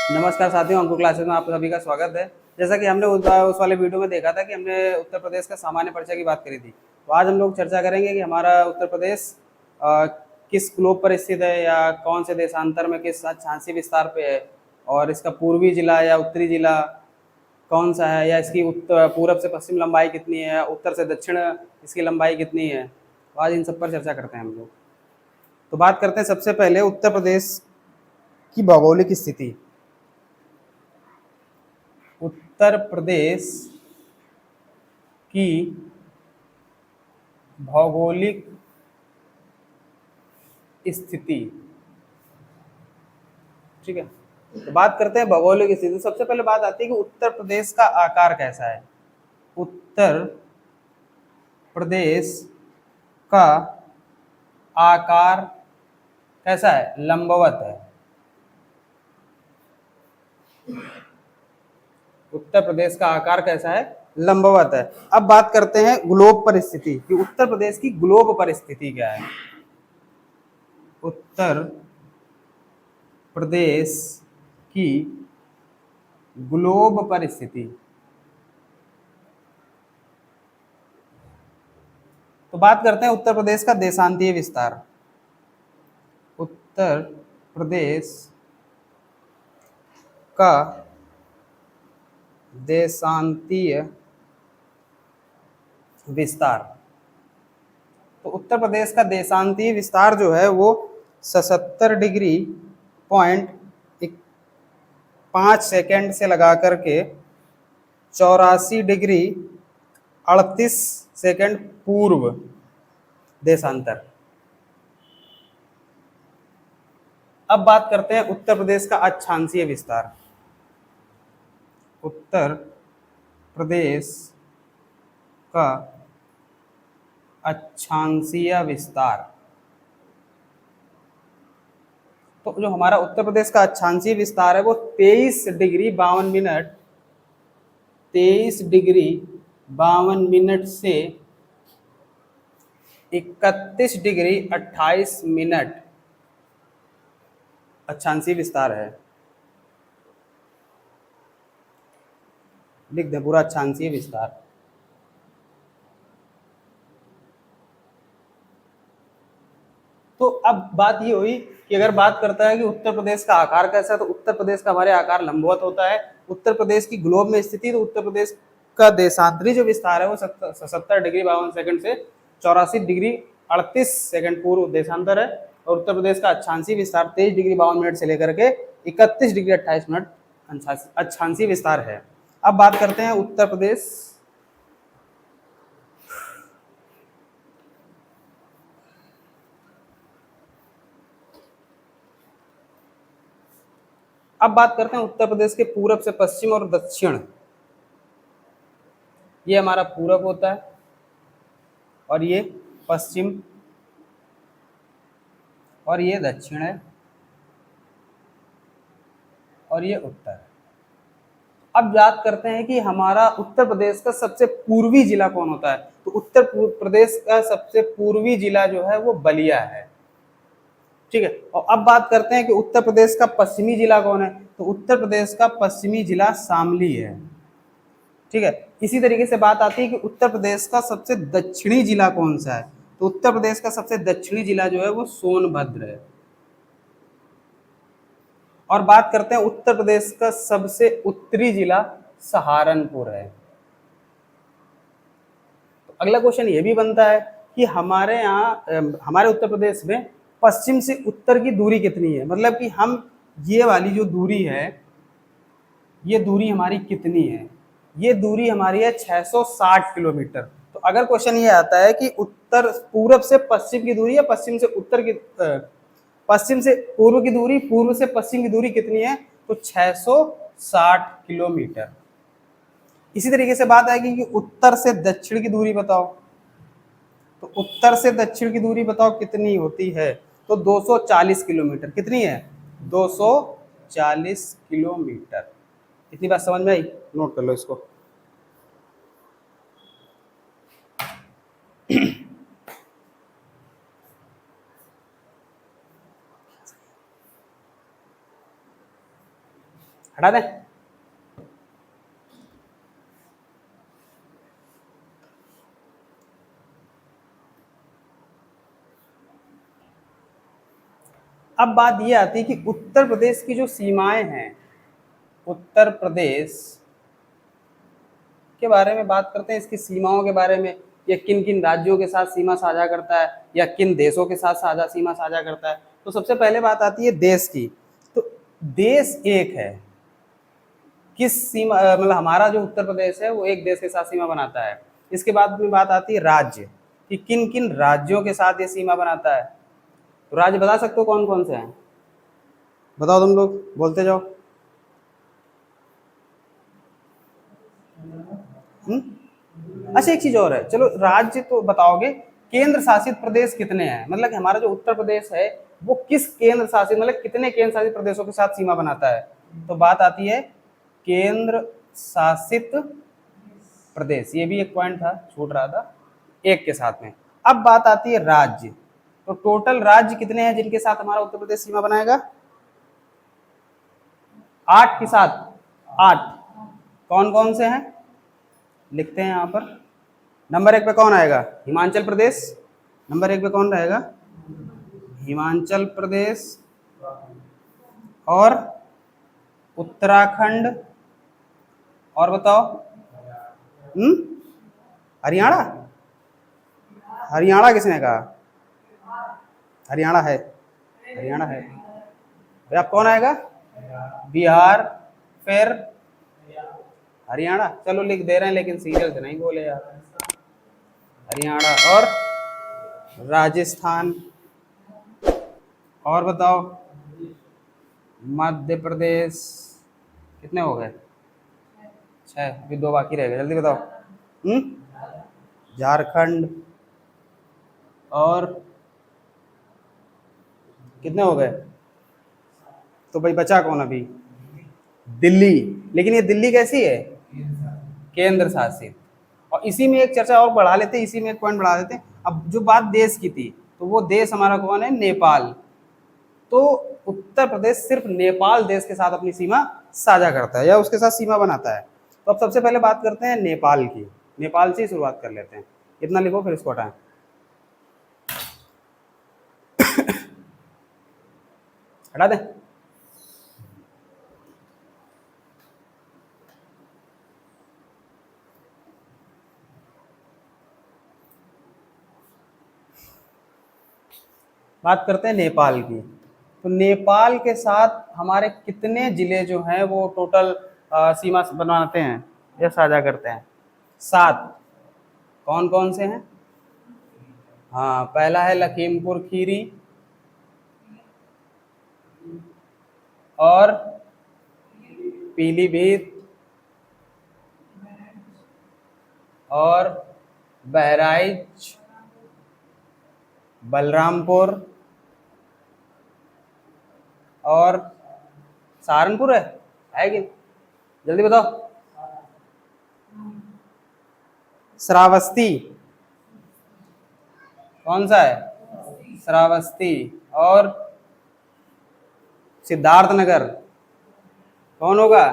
नमस्कार साथियों, अंकुर क्लासेस में आप सभी का स्वागत है। जैसा कि हमने उस वाले वीडियो में देखा था कि हमने उत्तर प्रदेश का सामान्य परिचय की बात करी थी, तो आज हम लोग चर्चा करेंगे कि हमारा उत्तर प्रदेश किस ग्लोब पर स्थित है या कौन से देशांतर में किस अक्षांशीय विस्तार पे है, और इसका पूर्वी जिला या उत्तरी जिला कौन सा है, या इसकी उत्तर पूरब से पश्चिम लंबाई कितनी है, उत्तर से दक्षिण इसकी लंबाई कितनी है। तो आज इन सब पर चर्चा करते हैं हम लोग। तो बात करते हैं सबसे पहले उत्तर प्रदेश की भौगोलिक स्थिति। उत्तर प्रदेश की भौगोलिक स्थिति, ठीक है। तो बात करते हैं भौगोलिक स्थिति। सबसे पहले बात आती है कि उत्तर प्रदेश का आकार कैसा है। उत्तर प्रदेश का आकार कैसा है? लंबवत है। उत्तर प्रदेश का आकार कैसा है? लंबवत है। अब बात करते हैं ग्लोब पर स्थिति कि उत्तर प्रदेश की ग्लोब पर स्थिति क्या है। उत्तर प्रदेश की ग्लोब पर स्थिति। तो बात करते हैं उत्तर प्रदेश का देशांतीय विस्तार। उत्तर प्रदेश का देशांतीय विस्तार। तो उत्तर प्रदेश का देशांतीय विस्तार जो है वो 77 डिग्री पॉइंट 5 सेकेंड से लगा करके 84 डिग्री 38 सेकेंड पूर्व देशांतर। अब बात करते हैं उत्तर प्रदेश का अक्षांशीय विस्तार। उत्तर प्रदेश का अक्षांशीय विस्तार। तो जो हमारा उत्तर प्रदेश का अक्षांशीय विस्तार है वो 23 डिग्री 52 मिनट 23 डिग्री 52 मिनट से 31 डिग्री 28 मिनट अक्षांशीय विस्तार है। लिख दें पूरा अक्षांशीय विस्तार। तो अब बात ये हुई कि अगर बात करता है कि उत्तर प्रदेश का आकार कैसा है, तो उत्तर प्रदेश का हमारे आकार लंबवत होता है। उत्तर प्रदेश की ग्लोब में स्थिति, तो उत्तर प्रदेश का देशांतरी जो विस्तार है वो 77 डिग्री 52 सेकंड से 84 डिग्री 38 सेकंड पूर्व देशांतर है। और उत्तर प्रदेश का अक्षांशीय विस्तार 23 डिग्री 52 मिनट से लेकर के 31 डिग्री 28 मिनट अक्षांशीय विस्तार है। अब बात करते हैं उत्तर प्रदेश अब बात करते हैं उत्तर प्रदेश के पूरब से पश्चिम और दक्षिण। ये हमारा पूरब होता है और ये पश्चिम और ये दक्षिण है और ये उत्तर है। अब बात करते हैं कि हमारा उत्तर प्रदेश का सबसे पूर्वी जिला कौन होता है। तो उत्तर प्रदेश का सबसे पूर्वी जिला जो है वो बलिया है, ठीक है। और अब बात करते हैं कि उत्तर प्रदेश का पश्चिमी जिला कौन है। तो उत्तर प्रदेश का पश्चिमी जिला शामली है, ठीक है। इसी तरीके से बात आती है कि उत्तर प्रदेश का सबसे दक्षिणी जिला कौन सा है। तो उत्तर प्रदेश का सबसे दक्षिणी जिला जो है वो सोनभद्र है। और बात करते हैं उत्तर प्रदेश का सबसे उत्तरी जिला सहारनपुर है। तो अगला क्वेश्चन ये भी बनता है कि हमारे यहाँ हमारे उत्तर प्रदेश में पश्चिम से उत्तर की दूरी कितनी है। मतलब कि हम ये वाली जो दूरी है, ये दूरी हमारी कितनी है। ये दूरी हमारी है 660 किलोमीटर। तो अगर क्वेश्चन ये आता है कि उत्तर पूरब से पश्चिम की दूरी या पश्चिम से उत्तर की पश्चिम से पूर्व की दूरी, पूर्व से पश्चिम की दूरी कितनी है, तो 660 किलोमीटर। इसी तरीके से बात आएगी कि उत्तर से दक्षिण की दूरी बताओ। तो उत्तर से दक्षिण की दूरी बताओ कितनी होती है। तो 240 किलोमीटर। कितनी है? 240 किलोमीटर। इतनी बात समझ में आई? नोट कर लो इसको। हटा दें। अब बात ये आती है कि उत्तर प्रदेश की जो सीमाएं हैं, उत्तर प्रदेश के बारे में बात करते हैं, इसकी सीमाओं के बारे में, ये किन किन राज्यों के साथ सीमा साझा करता है या किन देशों के साथ साझा सीमा साझा करता है। तो सबसे पहले बात आती है देश की। तो देश एक है, किस सीमा, मतलब हमारा जो उत्तर प्रदेश है वो एक देश के साथ सीमा बनाता है। इसके बाद में बात आती है राज्य, कि किन किन राज्यों के साथ ये सीमा बनाता है। तो राज्य बता सकते हो कौन कौन से हैं? बताओ, तुम लोग बोलते जाओ। अच्छा, एक चीज और है, चलो राज्य तो बताओगे, केंद्र शासित प्रदेश कितने हैं? मतलब कि हमारा जो उत्तर प्रदेश है वो किस केंद्र शासित, मतलब कितने केंद्र शासित प्रदेशों के साथ सीमा बनाता है? तो बात आती है केंद्र शासित प्रदेश, ये भी एक पॉइंट था, छूट रहा था, एक के साथ में। अब बात आती है राज्य। तो टोटल राज्य कितने हैं जिनके साथ हमारा उत्तर प्रदेश सीमा बनाएगा? 8 के साथ। 8 कौन कौन से हैं लिखते हैं यहाँ पर। नंबर 1 पे कौन आएगा? हिमाचल प्रदेश। नंबर 1 पे कौन रहेगा? हिमाचल प्रदेश। और उत्तराखंड। और बताओ, हरियाणा। हरियाणा किसने कहा? हरियाणा है, हरियाणा है। फिर अब कौन आएगा? बिहार। फिर हरियाणा। चलो लिख दे रहे हैं, लेकिन सीरियल से नहीं बोले यार। हरियाणा और राजस्थान। और बताओ, मध्य प्रदेश। कितने हो गए? 6, अभी 2 बाकी रह गए, जल्दी बताओ। झारखंड। और कितने हो गए? तो भाई बचा कौन अभी? दिल्ली। लेकिन ये दिल्ली कैसी है? केंद्र शासित। और इसी में एक चर्चा और बढ़ा लेते हैं, इसी में एक पॉइंट बढ़ा देते हैं। अब जो बात देश की थी, तो वो देश हमारा कौन है? नेपाल। तो उत्तर प्रदेश सिर्फ नेपाल देश के साथ अपनी सीमा साझा करता है या उसके साथ सीमा बनाता है। तो अब सबसे पहले बात करते हैं नेपाल की। नेपाल से ही शुरुआत कर लेते हैं। इतना लिखो फिर इसको हटाएं। हटा दें। बात करते हैं नेपाल की। तो नेपाल के साथ हमारे कितने जिले जो हैं वो टोटल सीमा बनाते हैं या साझा करते हैं? 7। कौन कौन से हैं? हाँ, पहला है लखीमपुर खीरी। और पीलीभीत। और बहराइच। बलरामपुर। और सहारनपुर है कि? जल्दी बताओ। श्रावस्ती। कौन सा है? श्रावस्ती। और सिद्धार्थनगर। कौन होगा?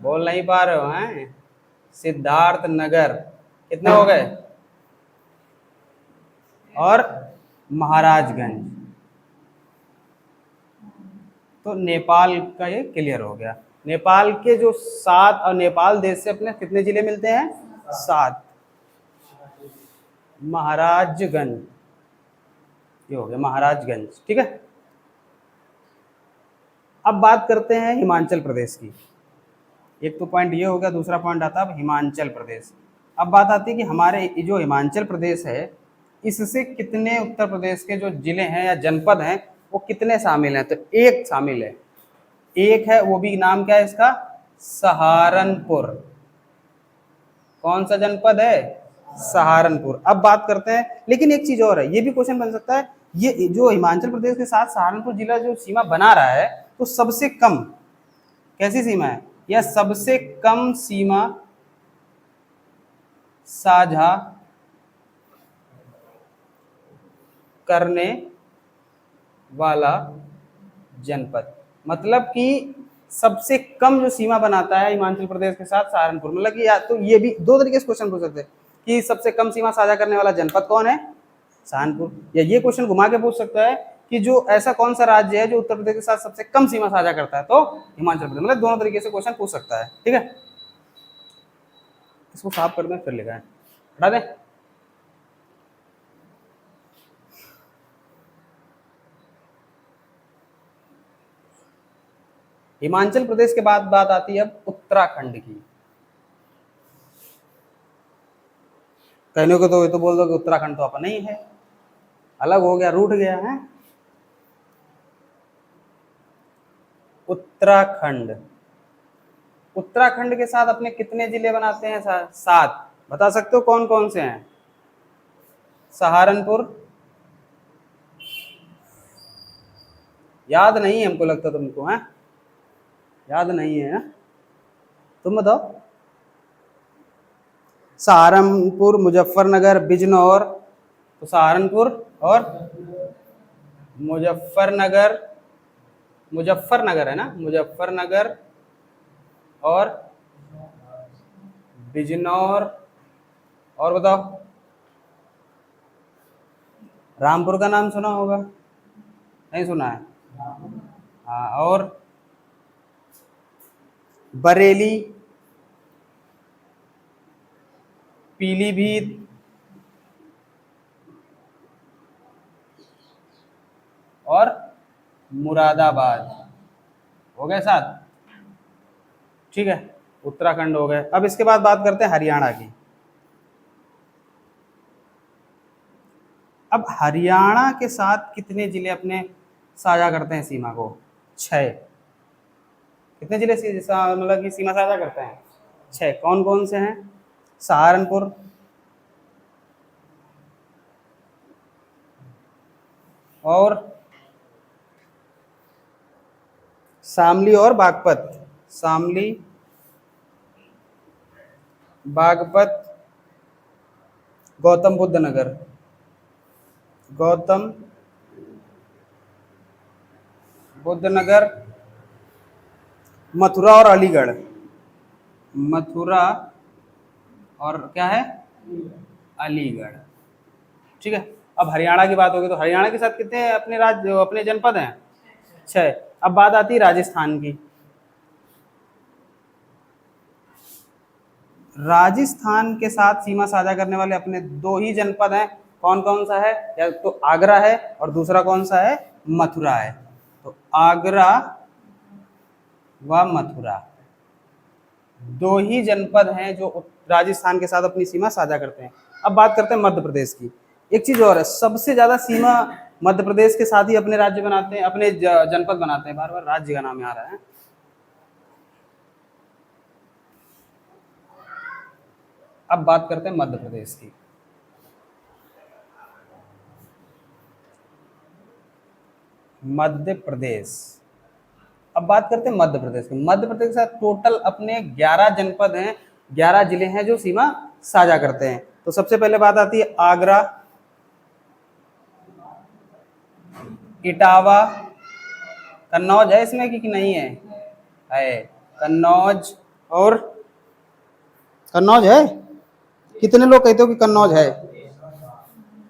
बोल नहीं पा रहे हो हैं? सिद्धार्थनगर। कितने हो गए? और महाराजगंज। तो नेपाल का ये क्लियर हो गया। नेपाल के जो 7, और नेपाल देश से अपने कितने जिले मिलते हैं? 7। महाराजगंज, ये हो गया महाराजगंज, ठीक है। अब बात करते हैं हिमाचल प्रदेश की। एक तो पॉइंट ये हो गया, दूसरा पॉइंट आता है अब हिमाचल प्रदेश। अब बात आती है कि हमारे जो हिमाचल प्रदेश है, इससे कितने उत्तर प्रदेश के जो जिले हैं या जनपद हैं वो कितने शामिल हैं? तो 1 शामिल है। 1 है, वो भी नाम क्या है इसका? सहारनपुर। कौन सा जनपद है? सहारनपुर। अब बात करते हैं, लेकिन एक चीज और है, ये भी क्वेश्चन बन सकता है, ये जो हिमाचल प्रदेश के साथ सहारनपुर जिला जो सीमा बना रहा है, तो सबसे कम कैसी सीमा है, या सबसे कम सीमा साझा करने वाला जनपद। मतलब कि सबसे कम जो सीमा बनाता है हिमाचल प्रदेश के साथ, सहारनपुर। मतलब कि या तो ये भी दो तरीके से क्वेश्चन पूछ सकते हैं कि सबसे कम सीमा साझा करने वाला जनपद कौन है, सहारनपुर। या ये क्वेश्चन घुमा के पूछ सकता है कि जो ऐसा कौन सा राज्य है जो उत्तर प्रदेश के साथ सबसे कम सीमा साझा करता है, तो हिमाचल प्रदेश। मतलब दोनों तरीके से क्वेश्चन पूछ सकता है, ठीक है। इसको साफ कर दें, फिर लिखा है, हटा दें। हिमाचल प्रदेश के बाद बात आती है अब उत्तराखंड की। कहने को तो ये तो बोल दो कि उत्तराखंड तो अपना ही है, अलग हो गया, रूठ गया है। उत्तराखंड, उत्तराखंड के साथ अपने कितने जिले बनाते हैं, 7। बता सकते हो कौन कौन से हैं? सहारनपुर, याद नहीं है हमको लगता तुमको, है याद नहीं है, तुम बताओ। सहारनपुर, मुजफ्फरनगर, बिजनौर। तो सहारनपुर और मुजफ्फरनगर, मुजफ्फरनगर है ना, मुजफ्फरनगर और बिजनौर। और बताओ, रामपुर का नाम सुना होगा, नहीं सुना है? हाँ, और बरेली, पीलीभीत, और मुरादाबाद। हो गए 7, ठीक है। उत्तराखंड हो गए। अब इसके बाद बात करते हैं हरियाणा की। अब हरियाणा के साथ कितने जिले अपने साझा करते हैं सीमा को? 6। कितने जिले मतलब कि सीमा साझा करते हैं? 6। कौन कौन से हैं? सहारनपुर, और शामली और बागपत। शामली, बागपत, गौतम बुद्ध नगर, गौतम बुद्ध नगर, मथुरा और अलीगढ़। मथुरा और क्या है, अलीगढ़, ठीक है। अब हरियाणा की बात होगी तो हरियाणा के साथ कितने अपने राज्य, अपने जनपद हैं? 6। अब बात आती है राजस्थान की। राजस्थान के साथ सीमा साझा करने वाले अपने 2 ही जनपद हैं। कौन कौन सा है? या तो आगरा है और दूसरा कौन सा है? मथुरा है। तो आगरा व मथुरा 2 ही जनपद हैं जो राजस्थान के साथ अपनी सीमा साझा करते हैं। अब बात करते हैं मध्य प्रदेश की। एक चीज और है, सबसे ज्यादा सीमा मध्य प्रदेश के साथ ही अपने राज्य बनाते हैं, अपने जनपद बनाते हैं। बार बार राज्य का नाम आ रहा है। अब बात करते हैं मध्य प्रदेश की। मध्य प्रदेश, अब बात करते हैं मध्य प्रदेश की। मध्य प्रदेश के साथ टोटल अपने 11 जनपद हैं, 11 जिले हैं जो सीमा साझा करते हैं। तो सबसे पहले बात आती है आगरा, इटावा, कन्नौज है इसमें कि नहीं है? है कन्नौज। और कन्नौज है? कितने लोग कहते हो कि कन्नौज है?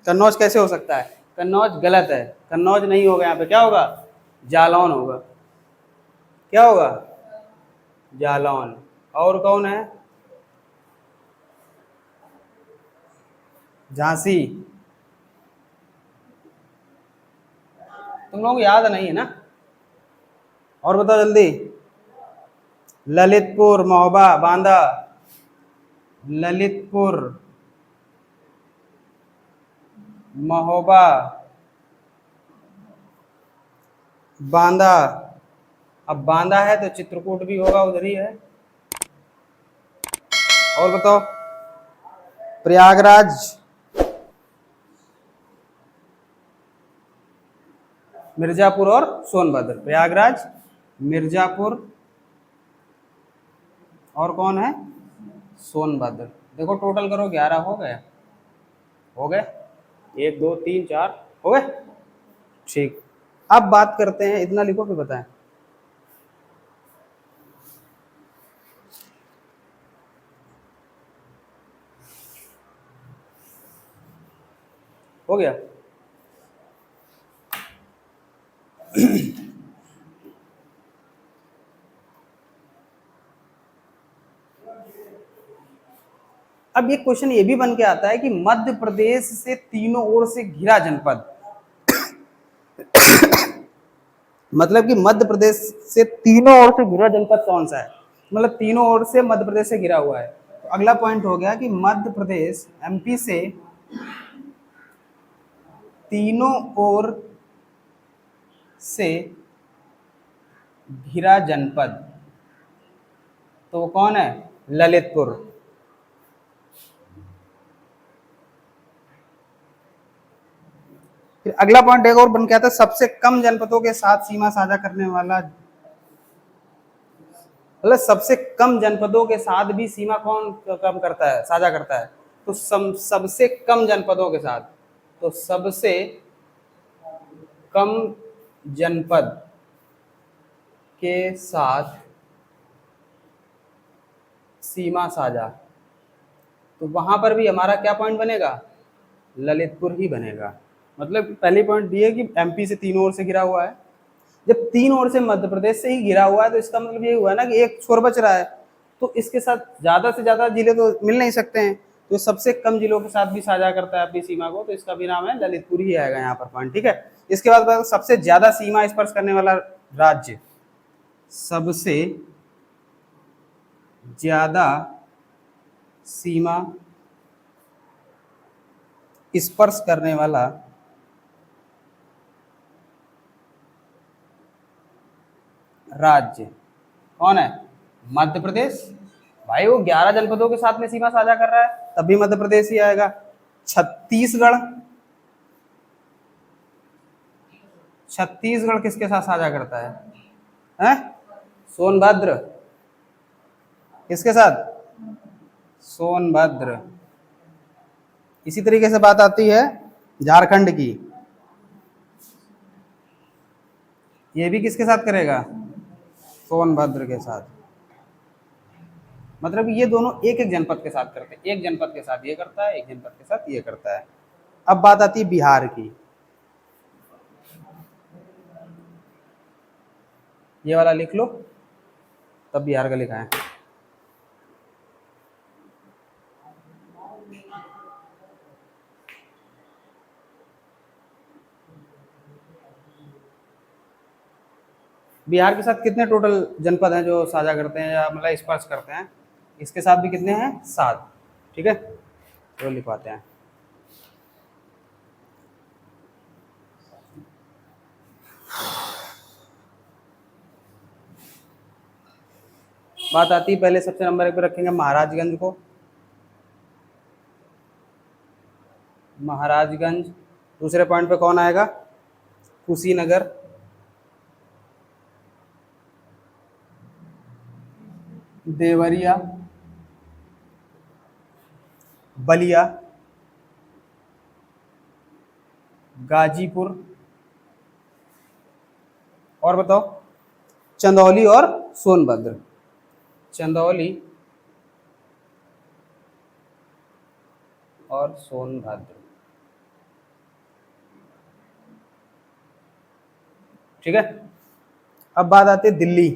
कन्नौज कैसे हो सकता है? कन्नौज गलत है, कन्नौज नहीं होगा। यहाँ पे क्या होगा? जालौन होगा। क्या होगा? जालौन। और कौन है? झांसी। तुम लोग याद नहीं है ना? और बताओ जल्दी। ललितपुर, महोबा, बांदा। ललितपुर, महोबा, बांदा। अब बांदा है तो चित्रकूट भी होगा, उधर ही है। और बताओ। प्रयागराज, मिर्जापुर और सोनभद्र। प्रयागराज, मिर्जापुर, और कौन है? सोनभद्र। देखो टोटल करो, 11 हो गए, हो गए। 1 2 3 4 हो गए, ठीक। अब बात करते हैं, इतना लिखो फिर बताएं। हो गया। अब ये क्वेश्चन ये भी बन के आता है कि मध्य प्रदेश से तीनों ओर से घिरा जनपद, मतलब कि मध्य प्रदेश से तीनों ओर से घिरा जनपद कौन सा है, मतलब तीनों ओर से मध्य प्रदेश से घिरा हुआ है। तो अगला पॉइंट हो गया कि मध्य प्रदेश एमपी से तीनों ओर से घिरा जनपद, तो वो कौन है, ललितपुर। फिर अगला पॉइंट एक और बन के आता है, सबसे कम जनपदों के साथ सीमा साझा करने वाला, मतलब सबसे कम जनपदों के साथ भी सीमा कौन कम करता है, साझा करता है, तो सबसे कम जनपदों के साथ, तो सबसे कम जनपद के साथ सीमा साझा, तो वहां पर भी हमारा क्या पॉइंट बनेगा, ललितपुर ही बनेगा। मतलब पहली पॉइंट दी है कि एमपी से तीनों ओर से घिरा हुआ है, जब तीन ओर से मध्य प्रदेश से ही घिरा हुआ है तो इसका मतलब ये हुआ ना कि एक छोर बच रहा है, तो इसके साथ ज्यादा से ज्यादा जिले तो मिल नहीं सकते हैं, तो सबसे कम जिलों के साथ भी साझा करता है अपनी सीमा को, तो इसका भी नाम है ललितपुर ही आएगा यहाँ पर पॉइंट। ठीक है, इसके बाद सबसे ज्यादा सीमा स्पर्श करने वाला राज्य, सबसे ज्यादा सीमा स्पर्श करने वाला राज्य कौन है, मध्य प्रदेश। भाई वो 11 जनपदों के साथ में सीमा साझा कर रहा है, तब भी मध्य प्रदेश ही आएगा। छत्तीसगढ़, छत्तीसगढ़ किसके साथ साझा करता है, हैं? सोनभद्र, किसके साथ, सोनभद्र। इसी तरीके से बात आती है झारखंड की, ये भी किसके साथ करेगा, सोनभद्र के साथ। मतलब ये दोनों एक एक जनपद के साथ करते हैं, एक जनपद के साथ ये करता है, एक जनपद के साथ ये करता है। अब बात आती है बिहार की, ये वाला लिख लो, तब बिहार का लिखा है। बिहार के साथ कितने टोटल जनपद हैं जो साझा करते हैं या मतलब स्पर्श करते हैं, इसके साथ भी कितने हैं, 7। ठीक है, तो लिखवाते हैं। बात आती है पहले सबसे नंबर 1 पे रखेंगे महाराजगंज को, महाराजगंज। दूसरे पॉइंट पे कौन आएगा, कुशीनगर, देवरिया, बलिया, गाजीपुर, और बताओ, चंदौली और सोनभद्र। चंदौली और सोनभद्र। ठीक है, अब बात आती है दिल्ली।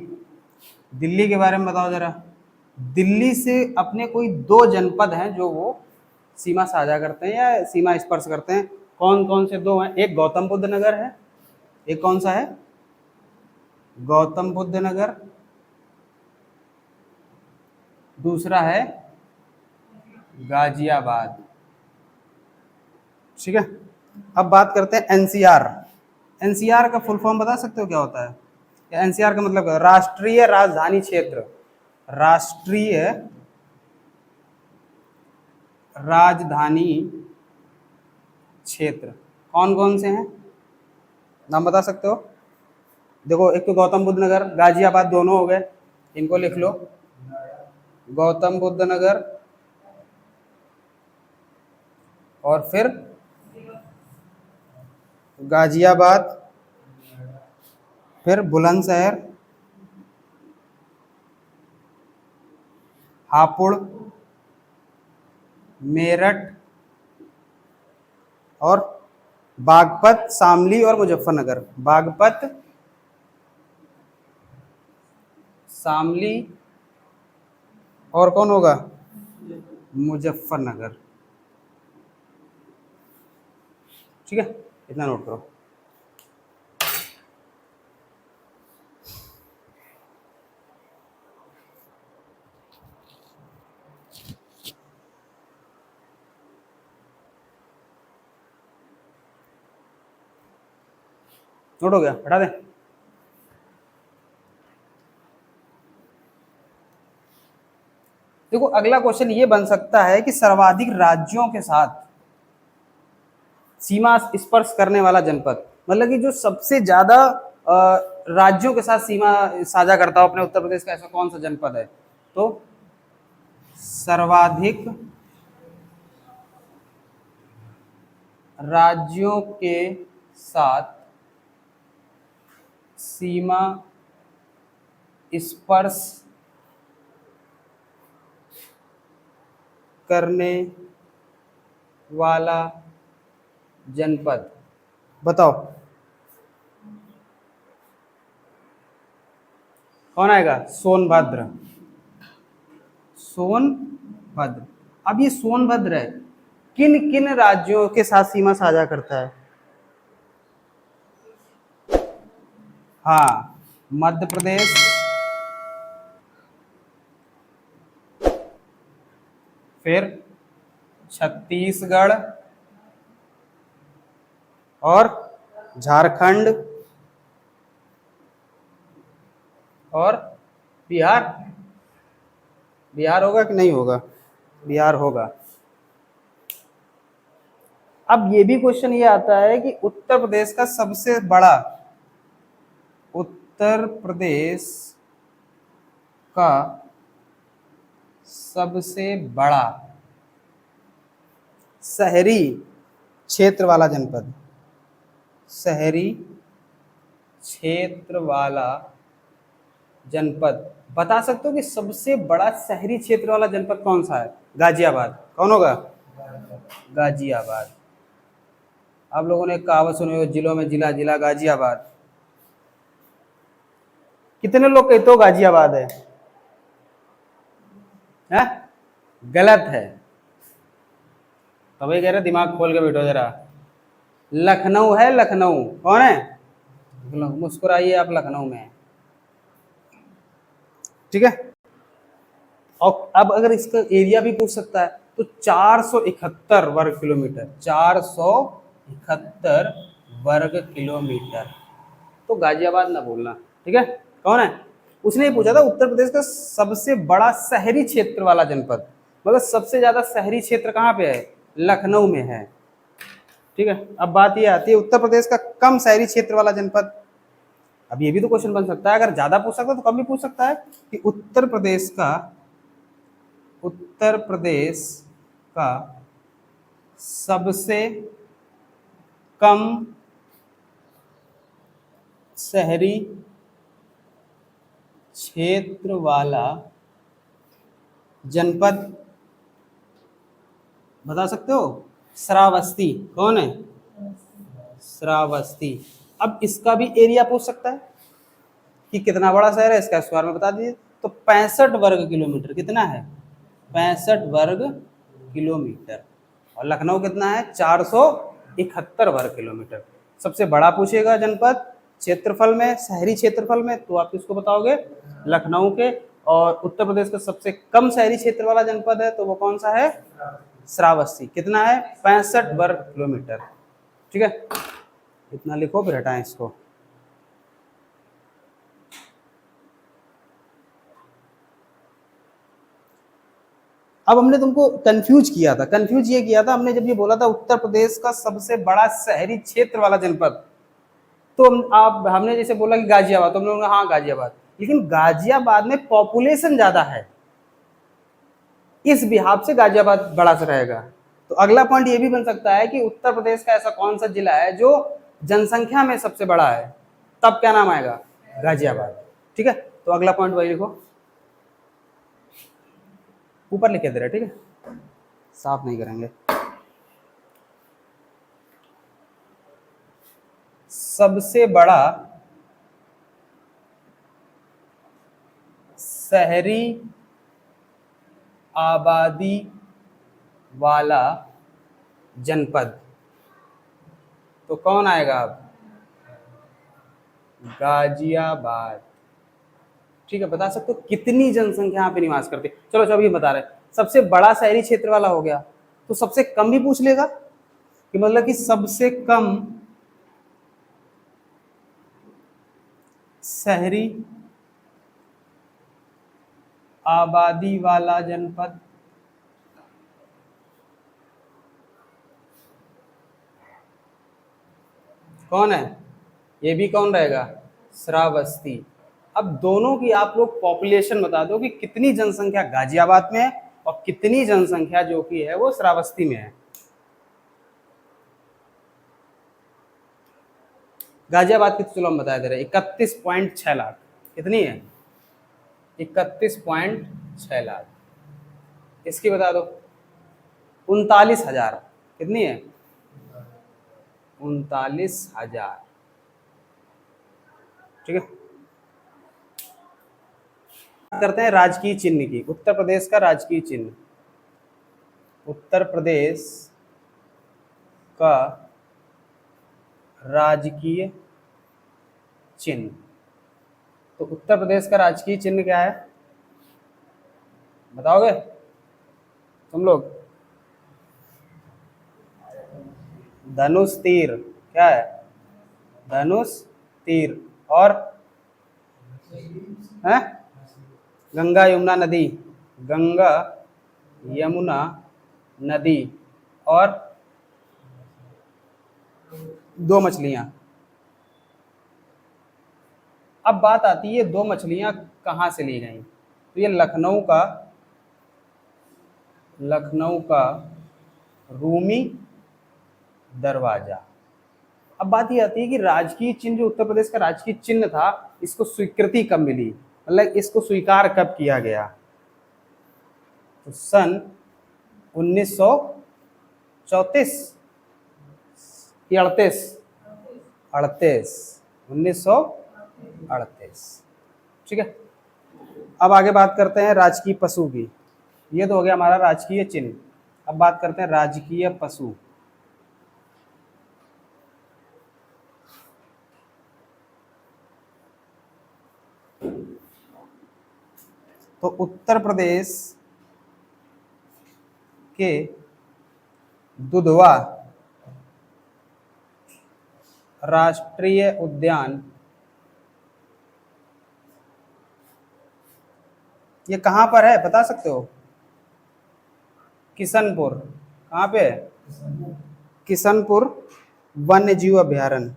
दिल्ली के बारे में बताओ जरा। दिल्ली से अपने कोई 2 जनपद हैं जो वो सीमा साझा करते हैं या सीमा स्पर्श करते हैं, कौन कौन से 2 हैं, एक गौतम बुद्ध नगर है, एक कौन सा है, गौतम बुद्ध नगर, दूसरा है गाजियाबाद। ठीक है, अब बात करते हैं एनसीआर। एनसीआर का फुल फॉर्म बता सकते हो क्या होता है, एनसीआर का मतलब राष्ट्रीय राजधानी क्षेत्र, राष्ट्रीय राजधानी क्षेत्र कौन कौन से हैं, नाम बता सकते हो। देखो, एक तो गौतम बुद्ध नगर, गाजियाबाद दोनों हो गए, इनको लिख लो, गौतम बुद्ध नगर और फिर गाजियाबाद, फिर बुलंदशहर, हापुड़, मेरठ और बागपत, शामली और मुजफ्फरनगर। बागपत, शामली और कौन होगा? मुजफ्फरनगर। ठीक है, इतना नोट करो। नोट हो गया, हटा दें। देखो अगला क्वेश्चन ये बन सकता है कि सर्वाधिक राज्यों के साथ सीमा स्पर्श करने वाला जनपद, मतलब कि जो सबसे ज्यादा राज्यों के साथ सीमा साझा करता हो अपने उत्तर प्रदेश का, ऐसा कौन सा जनपद है? तो सर्वाधिक राज्यों के साथ सीमा स्पर्श करने वाला जनपद, बताओ कौन आएगा? सोनभद्र। सोनभद्र। अब ये सोनभद्र है, किन किन राज्यों के साथ सीमा साझा करता है? हाँ, मध्य प्रदेश, फिर छत्तीसगढ़ और झारखंड और बिहार। बिहार होगा कि नहीं होगा? बिहार होगा। अब ये भी क्वेश्चन ये आता है कि उत्तर प्रदेश का सबसे बड़ा, उत्तर प्रदेश का सबसे बड़ा शहरी क्षेत्र वाला जनपद, शहरी क्षेत्र वाला जनपद, बता सकते हो कि सबसे बड़ा शहरी क्षेत्र वाला जनपद कौन सा है? गाजियाबाद। कौन होगा? गाजियाबाद। आप लोगों ने कहावत सुनी हो, जिलों में जिला जिला गाजियाबाद। कितने लोग कहते हो गाजियाबाद है? हैं? गलत है। तभी कह रहे दिमाग खोल के बैठो जरा। लखनऊ है, लखनऊ। कौन है? मुस्कुराइए, आप लखनऊ में है। ठीक है। और अब अगर इसका एरिया भी पूछ सकता है तो 471 वर्ग किलोमीटर, 471 वर्ग किलोमीटर। तो गाजियाबाद ना बोलना, ठीक है। कौन है? उसने ये पूछा था उत्तर प्रदेश का सबसे बड़ा शहरी क्षेत्र वाला जनपद, मतलब सबसे ज्यादा शहरी क्षेत्र कहाँ पे है? लखनऊ में है। ठीक है। अब बात ये आती है उत्तर प्रदेश का कम शहरी क्षेत्र वाला जनपद। अब ये भी तो क्वेश्चन बन सकता है, अगर ज्यादा पूछ सकता है तो कम भी पूछ सकता है कि उत्तर प्रदेश का सबसे कम शहरी क्षेत्र वाला जनपद, बता सकते हो? श्रावस्ती। कौन है? श्रावस्ती। अब इसका भी एरिया पूछ सकता है कि कितना बड़ा शहर है, इसका स्क्वायर में बता दीजिए। तो 65 वर्ग किलोमीटर। कितना है? 65 वर्ग किलोमीटर। और लखनऊ कितना है? 471 वर्ग किलोमीटर। सबसे बड़ा पूछेगा जनपद क्षेत्रफल में, शहरी क्षेत्रफल में, तो आप किसको बताओगे? लखनऊ के। और उत्तर प्रदेश का सबसे कम शहरी क्षेत्र वाला जनपद है तो वो कौन सा है? श्रावस्ती। कितना है? 65 वर्ग किलोमीटर। ठीक है, इतना लिखो, फिर हटाएं इसको। अब हमने तुमको कंफ्यूज किया था, कंफ्यूज ये किया था हमने जब ये बोला था उत्तर प्रदेश का सबसे बड़ा शहरी क्षेत्र वाला जनपद, तो हमने जैसे बोला कि गाजियाबाद, तो हम लोगों ने हाँ गाजियाबाद, लेकिन गाजियाबाद में पॉपुलेशन ज्यादा है, इस बिहाफ से गाजियाबाद बड़ा सा रहेगा। तो अगला पॉइंट ये भी बन सकता है कि उत्तर प्रदेश का ऐसा कौन सा जिला है जो जनसंख्या में सबसे बड़ा है, तब क्या नाम आएगा? गाजियाबाद। ठीक है, तो अगला पॉइंट वही लिखो, ऊपर लिखे दे रहे, ठीक है, साफ नहीं करेंगे। सबसे बड़ा शहरी आबादी वाला जनपद, तो कौन आएगा अब? गाजियाबाद। ठीक है, बता सकते हो कितनी जनसंख्या यहाँ पे निवास करती है? चलो चलो ये बता रहे हैं। सबसे बड़ा शहरी क्षेत्र वाला हो गया, तो सबसे कम भी पूछ लेगा कि मतलब कि सबसे कम शहरी आबादी वाला जनपद। कौन है? ये भी कौन रहेगा? श्रावस्ती। अब दोनों की आप लोग पॉपुलेशन बता दो कि कितनी जनसंख्या गाजियाबाद में है और कितनी जनसंख्या जो कि है वो श्रावस्ती में है। गाजियाबाद की तो चलो हम बता दे रहे हैं 31.6 लाख। कितनी है? 31.6 लाख। इसकी बता दो 39,000। कितनी है? 39,000। ठीक है, करते हैं राजकीय चिन्ह की। उत्तर प्रदेश का राजकीय चिन्ह, उत्तर प्रदेश का राजकीय चिन्ह। तो उत्तर प्रदेश का राजकीय चिन्ह क्या है, बताओगे तुम लोग? धनुष तीर। क्या है? धनुष तीर। और है गंगा यमुना नदी, गंगा यमुना नदी। और दो मछलियां। अब बात आती है ये दो मछलियां कहां से ली गई? तो ये लखनऊ का रूमी दरवाजा। अब बात ये आती है कि राजकीय चिन्ह, जो उत्तर प्रदेश का राजकीय चिन्ह था, इसको स्वीकृति कब मिली, मतलब इसको स्वीकार कब किया गया? तो सन 1934 या 38? 1938। ठीक है, अब आगे बात करते हैं राजकीय पशु की। ये तो हो गया हमारा राजकीय चिन्ह। अब बात करते हैं राजकीय पशु। तो उत्तर प्रदेश के दुधवा राष्ट्रीय उद्यान, ये कहां पर है बता सकते हो? किशनपुर। कहां पे है? किशनपुर वन्य जीव अभयारण्य।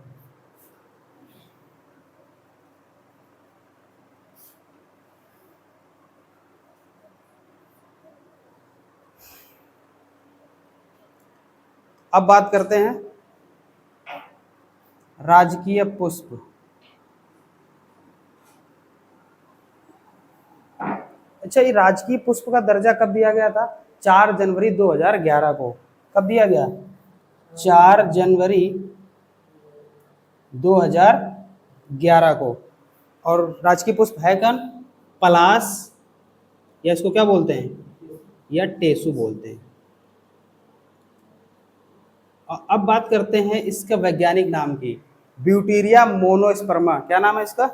अब बात करते हैं राजकीय पुष्प। अच्छा, ये राजकीय पुष्प का दर्जा कब दिया गया था? 4 जनवरी 2011 को। कब दिया गया? 4 जनवरी 2011 को। और राजकीय पुष्प है कौन? पलाश, या इसको क्या बोलते हैं, या टेसु बोलते हैं। और अब बात करते हैं इसका वैज्ञानिक नाम की। ब्यूटीरिया मोनोस्पर्मा। क्या नाम है इसका?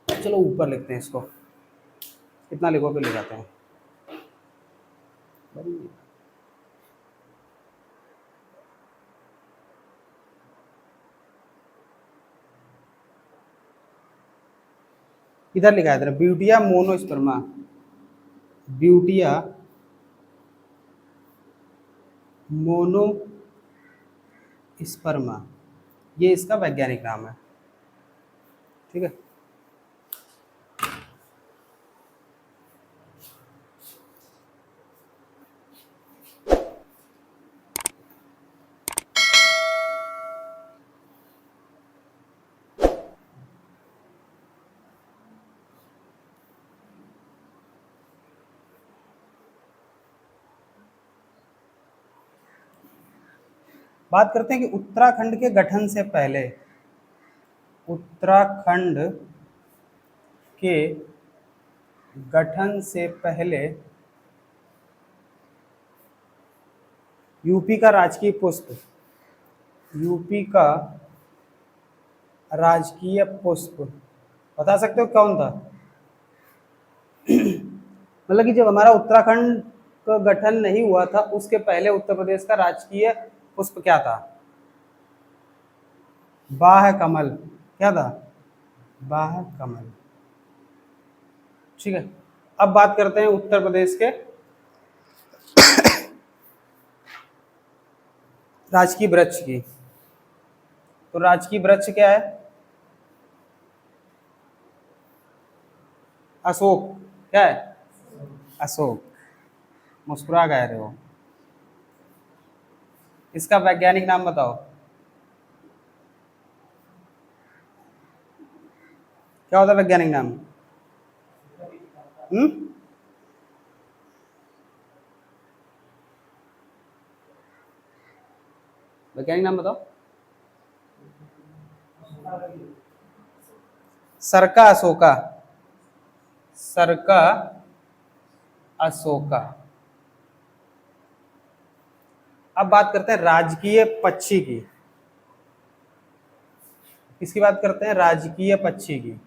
चलो ऊपर लिखते हैं इसको, कितना लिखो फिर ले जाते हैं। इधर लिखा है इधर, ब्यूटिया मोनोस्पर्मा। ब्यूटिया मोनोस्पर्मा, ये इसका वैज्ञानिक नाम है। ठीक है, बात करते हैं कि उत्तराखंड के गठन से पहले, उत्तराखंड के गठन से पहले यूपी का राजकीय पुष्प, यूपी का राजकीय पुष्प बता सकते हो कौन था? मतलब कि जब हमारा उत्तराखंड का गठन नहीं हुआ था उसके पहले उत्तर प्रदेश का राजकीय पुष्प क्या था? बाह कमल। क्या था? बाह कमल। ठीक है, अब बात करते हैं उत्तर प्रदेश के राजकीय वृक्ष की। तो राजकीय वृक्ष क्या है? अशोक। क्या है? अशोक। मुस्कुरा गए रहे हो। इसका वैज्ञानिक नाम बताओ, क्या होता है वैज्ञानिक नाम? वैज्ञानिक नाम बताओ। सरका अशोका। सरका अशोका। अब बात करते हैं राजकीय पक्षी की। किसकी बात करते हैं? राजकीय पक्षी की।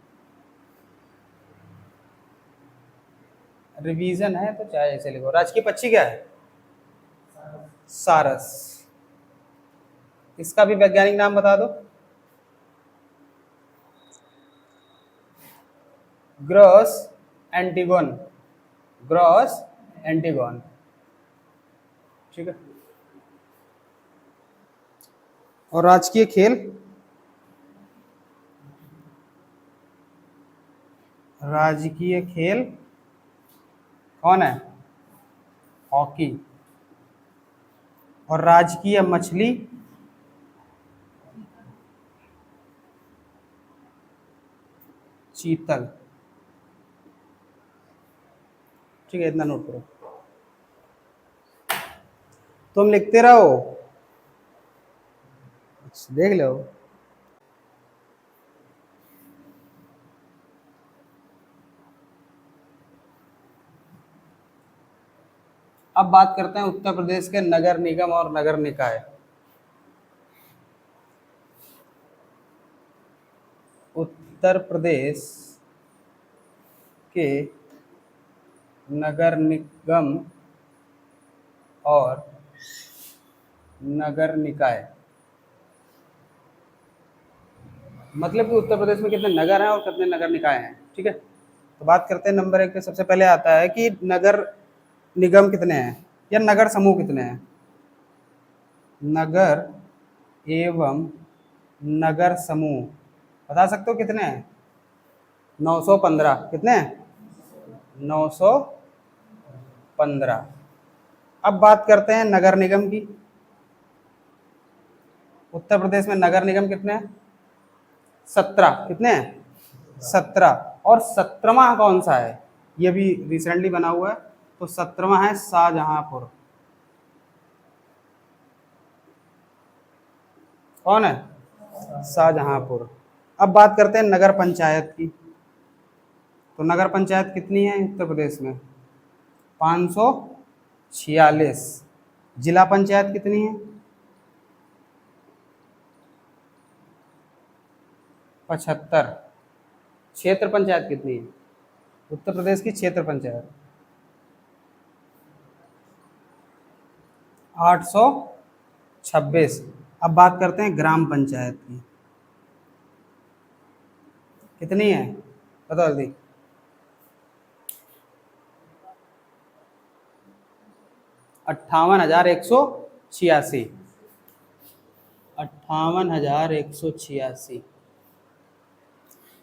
रिवीजन है तो चाहे ऐसे लिखो। राजकीय पक्षी क्या है? सारस। इसका भी वैज्ञानिक नाम बता दो। Gross antigone. Gross antigone. ठीक है। और राजकीय खेल? राजकीय खेल कौन है? हॉकी। और राजकीय मछली? चीतल। ठीक है, इतना नोट करो, तुम लिखते रहो, देख लो। अब बात करते हैं उत्तर प्रदेश के नगर निगम और नगर निकाय। उत्तर प्रदेश के नगर निगम और नगर निकाय, मतलब कि उत्तर प्रदेश में कितने नगर हैं और कितने नगर निकाय हैं। ठीक है, तो बात करते हैं नंबर 1 पे। सबसे पहले आता है कि नगर निगम कितने हैं या नगर समूह कितने हैं। नगर एवं नगर समूह बता सकते हो कितने हैं? 915। कितने हैं? 915। अब बात करते हैं नगर निगम की। उत्तर प्रदेश में नगर निगम कितने हैं? 17। कितने हैं? 17। और 17वां कौन सा है? ये भी रिसेंटली बना हुआ है, तो 17वां है शाहजहांपुर। कौन है? शाहजहांपुर। अब बात करते हैं नगर पंचायत की। तो नगर पंचायत कितनी है उत्तर प्रदेश में? 546। जिला पंचायत कितनी है? 75। क्षेत्र पंचायत कितनी है उत्तर प्रदेश की? क्षेत्र पंचायत 826। अब बात करते हैं ग्राम पंचायत की। कितनी है बताओ जल्दी? 58,186। 58,186।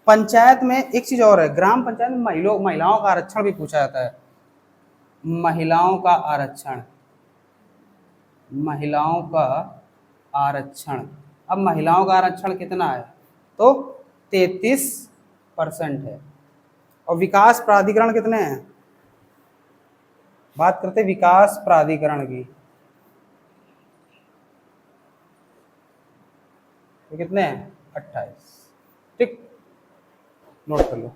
पंचायत में एक चीज और है, ग्राम पंचायत में महिलाओं का आरक्षण भी पूछा जाता है। महिलाओं का आरक्षण, महिलाओं का आरक्षण। अब महिलाओं का आरक्षण कितना है? तो 33% है। और विकास प्राधिकरण कितने हैं? बात करते हैं विकास प्राधिकरण की। तो कितने हैं 28। ठीक, नोट कर लो।